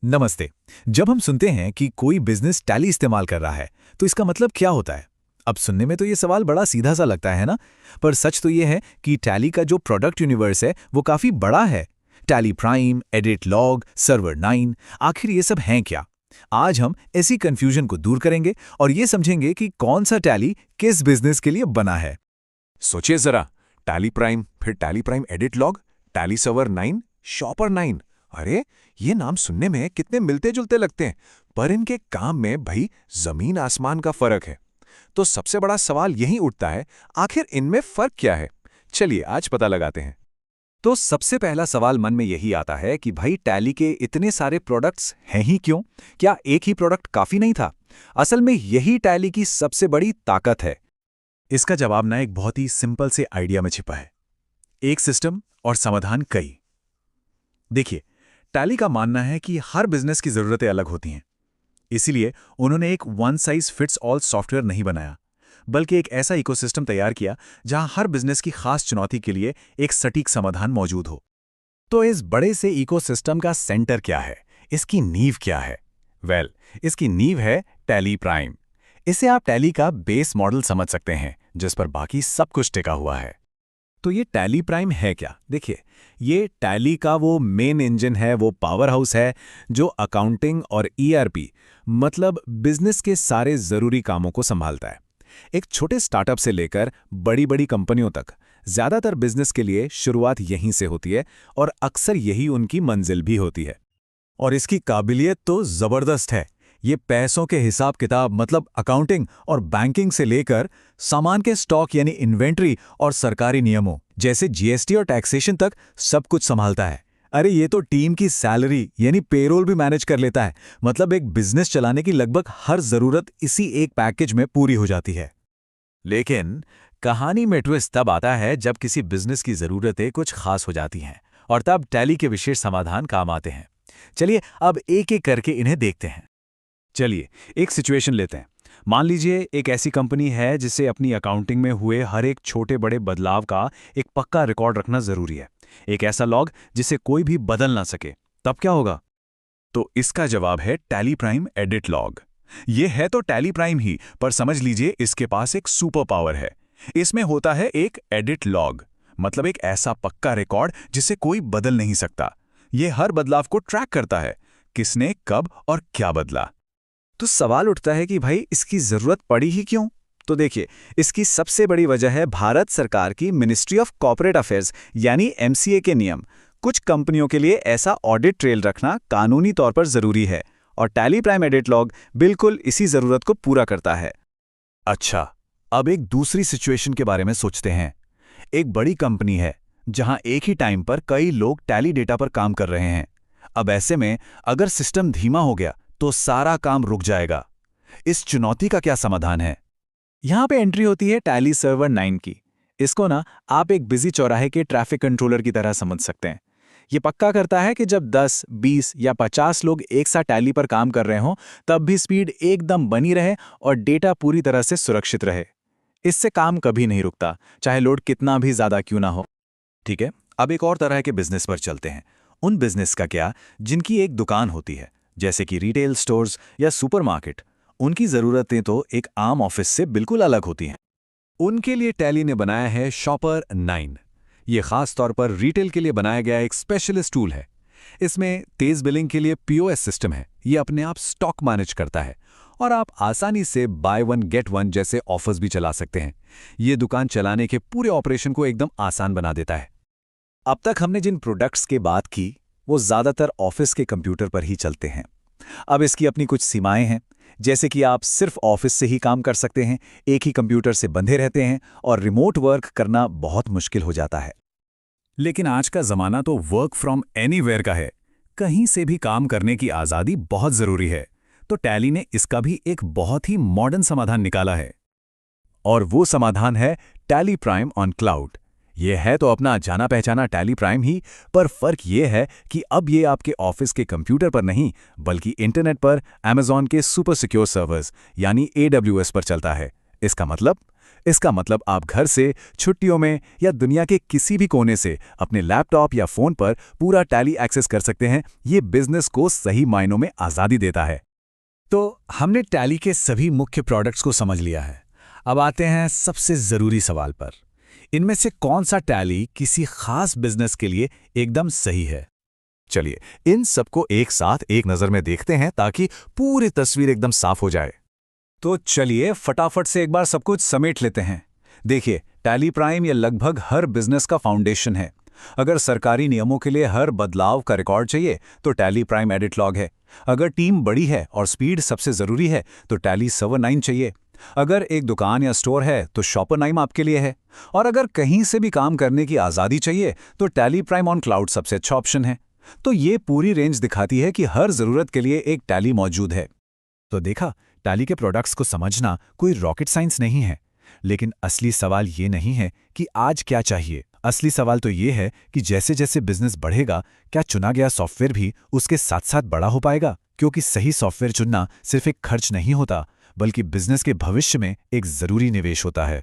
नमस्ते। जब हम सुनते हैं कि कोई बिजनेस टैली इस्तेमाल कर रहा है, तो इसका मतलब क्या होता है? अब सुनने में तो ये सवाल बड़ा सीधा सा लगता है ना, पर सच तो ये है कि टैली का जो प्रोडक्ट यूनिवर्स है, वो काफी बड़ा है। Tally prime, edit log, server 9, आखिर ये सब हैं क्या? आज हम ऐसी कंफ्यूजन को दूर करेंगे और ये समझेंगे कि कौन सा टैली किस बिजनेस के लिए बना है। सोचिए जरा, टैली प्राइम, फिर tally prime edit log, tally server 9, shopper 9। अरे, ये नाम सुनने में कितने मिलते जुलते लगते हैं, पर इनके काम में भाई जमीन आसमान का फर्क है। तो सबसे बड़ा सवाल यही उठता है, आखिर इनमें फर्क क्या है? चलिए आज पता लगाते हैं। तो सबसे पहला सवाल मन में यही आता है कि भाई टैली के इतने सारे प्रोडक्ट्स हैं ही क्यों? क्या एक ही प्रोडक्ट काफी नहीं था? असल में यही टैली की सबसे बड़ी ताकत है। इसका जवाब ना एक बहुत ही सिंपल से आइडिया में छिपा है। एक सिस्टम और समाधान कई। देखिए, टैली का मानना है कि हर बिजनेस की जरूरतें अलग होती हैं। इसीलिए उन्होंने एक one size fits all software नहीं बनाया, बल्कि एक ऐसा इकोसिस्टम तैयार किया जहां हर बिजनेस की खास चुनौती के लिए एक सटीक समाधान मौजूद हो। तो इस बड़े से इकोसिस्टम का सेंटर क्या है? इसकी नींव क्या है? इसकी नींव है टैली प्राइम। इसे आप टैली का बेस मॉडल समझ सकते हैं, जिस पर बाकी सब कुछ टिका हुआ है। तो ये टैली प्राइम है क्या? देखिए, ये टैली का वो मेन इंजन है, वो पावर हाउस है जो अकाउंटिंग और ईआरपी मतलब बिजनेस के सारे जरूरी कामों को संभालता है। एक छोटे स्टार्टअप से लेकर बड़ी बड़ी कंपनियों तक ज्यादातर बिजनेस के लिए शुरुआत यहीं से होती है और अक्सर यही उनकी मंजिल भी होती है। और इसकी काबिलियत तो जबरदस्त है। ये पैसों के हिसाब किताब मतलब अकाउंटिंग और बैंकिंग से लेकर सामान के स्टॉक यानी इन्वेंट्री और सरकारी नियमों जैसे जीएसटी और टैक्सेशन तक सब कुछ संभालता है। अरे ये तो टीम की सैलरी यानी पेरोल भी मैनेज कर लेता है। मतलब एक बिजनेस चलाने की लगभग हर जरूरत इसी एक पैकेज में पूरी हो जाती है। लेकिन कहानी में ट्विस्ट तब आता है जब किसी बिजनेस की जरूरतें कुछ खास हो जाती हैं और तब टैली के विशेष समाधान काम आते हैं। चलिए अब एक एक करके इन्हें देखते हैं। चलिए एक सिचुएशन लेते हैं। मान लीजिए एक ऐसी कंपनी है जिसे अपनी अकाउंटिंग में हुए हर एक छोटे बड़े बदलाव का एक पक्का रिकॉर्ड रखना जरूरी है। एक ऐसा लॉग जिसे कोई भी बदल ना सके। तब क्या होगा? तो इसका जवाब है टैली प्राइम एडिट लॉग। ये है तो टैली प्राइम ही, पर समझ लीजिए इसके पास एक सुपर पावर है। इसमें होता है एक एडिट लॉग, मतलब एक ऐसा पक्का रिकॉर्ड जिसे कोई बदल नहीं सकता। ये हर बदलाव को ट्रैक करता है, किसने कब और क्या बदला। तो सवाल उठता है कि भाई इसकी जरूरत पड़ी ही क्यों? तो देखिए, इसकी सबसे बड़ी वजह है भारत सरकार की मिनिस्ट्री ऑफ कॉर्पोरेट अफेयर्स यानी एमसीए के नियम। कुछ कंपनियों के लिए ऐसा ऑडिट ट्रेल रखना कानूनी तौर पर जरूरी है और टैली प्राइम एडिट लॉग बिल्कुल इसी जरूरत को पूरा करता है। अच्छा, अब एक दूसरी सिचुएशन के बारे में सोचते हैं। एक बड़ी कंपनी है जहां एक ही टाइम पर कई लोग टैली डेटा पर काम कर रहे हैं। अब ऐसे में अगर सिस्टम धीमा हो गया तो सारा काम रुक जाएगा। इस चुनौती का क्या समाधान है? यहां पे एंट्री होती है टैली सर्वर 9 की। इसको ना आप एक बिजी चौराहे के ट्रैफिक कंट्रोलर की तरह समझ सकते हैं। ये पक्का करता है कि जब 10, 20 या 50 लोग एक साथ टैली पर काम कर रहे हों, तब भी स्पीड एकदम बनी रहे और डेटा पूरी तरह से सुरक्षित रहे। इससे काम कभी नहीं रुकता, चाहे लोड कितना भी ज्यादा क्यों ना हो। ठीक है, अब एक और तरह के बिजनेस पर चलते हैं। उन बिजनेस का क्या जिनकी एक दुकान होती है, जैसे कि रिटेल स्टोर्स या सुपरमार्केट। उनकी जरूरतें तो एक आम ऑफिस से बिल्कुल अलग होती हैं। उनके लिए टैली ने बनाया है शॉपर 9। ये खास तौर पर रिटेल के लिए बनाया गया एक स्पेशलिस्ट टूल है। इसमें तेज बिलिंग के लिए पीओएस सिस्टम है। ये अपने आप स्टॉक मैनेज करता है और आप आसानी से बाय वन गेट वन जैसे ऑफर्स भी चला सकते हैं। ये दुकान चलाने के पूरे ऑपरेशन को एकदम आसान बना देता है। अब तक हमने जिन प्रोडक्ट्स की बात की, वो ज्यादातर ऑफिस के कंप्यूटर पर ही चलते हैं। अब इसकी अपनी कुछ सीमाएं हैं, जैसे कि आप सिर्फ ऑफिस से ही काम कर सकते हैं, एक ही कंप्यूटर से बंधे रहते हैं और रिमोट वर्क करना बहुत मुश्किल हो जाता है। लेकिन आज का जमाना तो वर्क फ्रॉम एनीवेयर का है। कहीं से भी काम करने की आज़ादी बहुत ज़रूरी है। तो टैली ने इसका भी एक बहुत ही मॉडर्न समाधान निकाला है। और वो समाधान है टैली प्राइम ऑन क्लाउड। ये है तो अपना जाना पहचाना टैली प्राइम ही, पर फर्क ये है कि अब ये आपके ऑफिस के कंप्यूटर पर नहीं, बल्कि इंटरनेट पर Amazon के सुपर सिक्योर सर्वर्स यानी AWS पर चलता है। इसका मतलब इसका मतलब आप घर से, छुट्टियों में या दुनिया के किसी भी कोने से अपने लैपटॉप या फ़ोन पर पूरा टैली एक्सेस कर सकते हैं। ये बिजनेस को सही मायनों में आज़ादी देता है। तो हमने टैली के सभी मुख्य प्रोडक्ट्स को समझ लिया है। अब आते हैं सबसे ज़रूरी सवाल पर। इनमें से कौन सा टैली किसी खास बिजनेस के लिए एकदम सही है? चलिए, इन सबको एक साथ एक नज़र में देखते हैं ताकि पूरी तस्वीर एकदम साफ हो जाए। तो चलिए फटाफट से एक बार सब कुछ समेट लेते हैं। देखिए, टैली प्राइम ये लगभग हर बिजनेस का फाउंडेशन है। अगर सरकारी नियमों के लिए हर बदलाव का रिकॉर्ड चाहिए तो टैली प्राइम एडिट लॉग है। अगर टीम बड़ी है और स्पीड सबसे ज़रूरी है तो टैली सर्वर 9 चाहिए। अगर एक दुकान या स्टोर है तो शॉपर 9 आपके लिए है। और अगर कहीं से भी काम करने की आज़ादी चाहिए तो टैली प्राइम ऑन क्लाउड सबसे अच्छा ऑप्शन है। तो ये पूरी रेंज दिखाती है कि हर ज़रूरत के लिए एक टैली मौजूद है। तो देखा, टैली के प्रोडक्ट्स को समझना कोई रॉकेट साइंस नहीं है। लेकिन असली सवाल ये नहीं है कि आज क्या चाहिए। असली सवाल तो ये है कि जैसे जैसे बिजनेस बढ़ेगा, क्या चुना गया सॉफ्टवेयर भी उसके साथ साथ बड़ा हो पाएगा? क्योंकि सही सॉफ्टवेयर चुनना सिर्फ एक खर्च नहीं होता, बल्कि बिजनेस के भविष्य में एक ज़रूरी निवेश होता है।